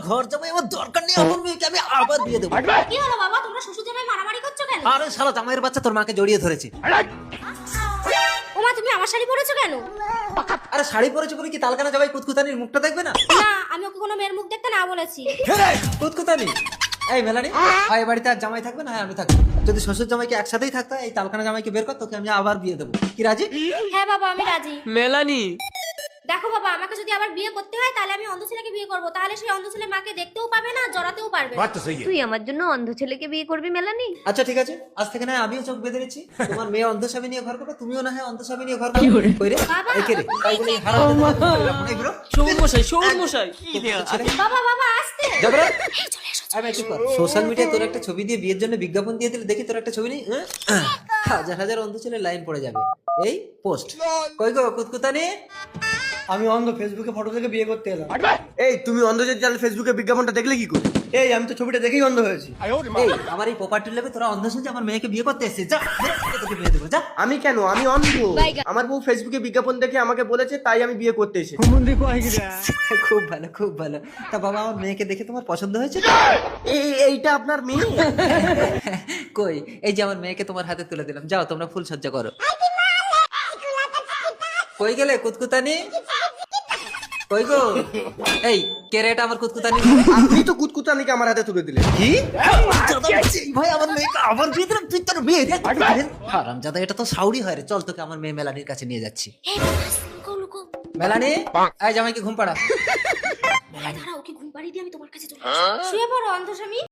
ঘর জামাই আমার দরকার নেই, আমার মেয়েকে আমি আবার বিয়ে দেবো। কি হলো বাবা, তোমরা শ্বশুর জামাই মারামারি করছো কেন? আরে শালা জামাইয়ের বাচ্চা তোর মাকে জড়িয়ে ধরেছে। ওমা, তুমি আমার শাড়ি পরেছো কেন? আরে শাড়ি পরেছে বলে কি তালকানা জামাই কুতকুতানির মুখটা দেখবে না? না, আমি ওকে কোনো মেয়ের মুখ দেখতে না বলেছি। কুতকুতানি এই মেলানি, হয় বাড়িতে আর জামাই থাকবে না হয় আমি থাকবো। যদি শ্বশুর জামাইকে একসাথেই থাকতো, এই তালকানা জামাইকে বের কর, তোকে আমি আবার বিয়ে দেবো। কি রাজি? হ্যাঁ বাবা, আমি রাজি। মেলানি, দেখো বাবা, আমাকে যদি আবার বিয়ে করতে হয় তাহলে আমি অন্ধ ছেলেকে বিয়ে করব, তাহলে সেই অন্ধ ছেলে মাকে দেখতেও পাবে না, জড়াতেও পারবে না। তুই আমার জন্য অন্ধ ছেলেকে বিয়ে করবি মেলানি? আচ্ছা ঠিক আছে, আজ থেকে না হয় আমিও চোখ বেঁধে নিচ্ছি। তোমার মেয়ে অন্ধস্বামী নিয়ে ঘর করবে, তুমিও না হয় অন্ধস্বামী নিয়ে ঘর করবে। কই রে? বাবা। এই কে রে? তাই বলে এই হারাম এই bro? শৌর মশাই, শৌর মশাই। বাবা বাবা আসতে। যাবে রে? এই চলে এসো। আমি একটু কর। সোশ্যাল মিডিয়ায় তোর একটা ছবি দিয়ে বিয়ের জন্য বিজ্ঞাপন দিয়ে দিলে দেখি তোর একটা ছবি নেই, হাজার হাজার অন্ধ ছেলে লাইন পড়ে যাবে। এই পোস্ট কই গো কুতকুতানি? আমি অন্ধ, ফেসবুকে ফটো থেকে বিয়ে করতে এলাম। এই তুমি অন্ধদের জাল ফেসবুকে বিজ্ঞাপনটা দেখলে কি করে? এই আমি তো ছবিটা দেখেই অন্ধ হয়েছি। এই আমার এই প্রপার্টি লেবে তোরা অন্ধ শুনছে আমার মেয়েকে বিয়ে করতে এসেছিস? যা তোকে বিয়ে দেবো, যা। আমি কেন? আমি অন্ধ। আমার বউ ফেসবুকে বিজ্ঞাপন দেখে আমাকে বলেছে, তাই আমি বিয়ে করতে এসেছি। খুব ভালো খুব ভালো। তা বাবা, আমার মেয়েকে দেখে তোমার পছন্দ হয়েছে? এইটা আপনার মেয়ে? কই, এই যে আমার মেয়েকে তোমার হাতে তুলে দিলাম, যাও তোমরা ফুল সজ্জা করো। কই গেলে কুতকুতানি? কই গো? এই কে রে এটা আমার কুতকুতানি? আপনি তো কুতকুতানিকে আমার হাতে তুলে দিলেন। কি? ভাই আমার মেয়েকে আবার বিয়ে দিলাম, তুই তোর মেয়ে হারামজাদা, এটা তো সাউরি হয় রে। চল তোকে আমার মেয়ে মেলানির কাছে নিয়ে যাচ্ছি। এই বাবা, লুকো লুকো। মেলানি, এই জামাইকে ঘুম পাড়া। দাঁড়াও, ওকে ঘুম পাড়িয়ে দিয়ে আমি তোমার কাছে চলে আসি। শুয়ে পড়ো অন্ধ স্বামী।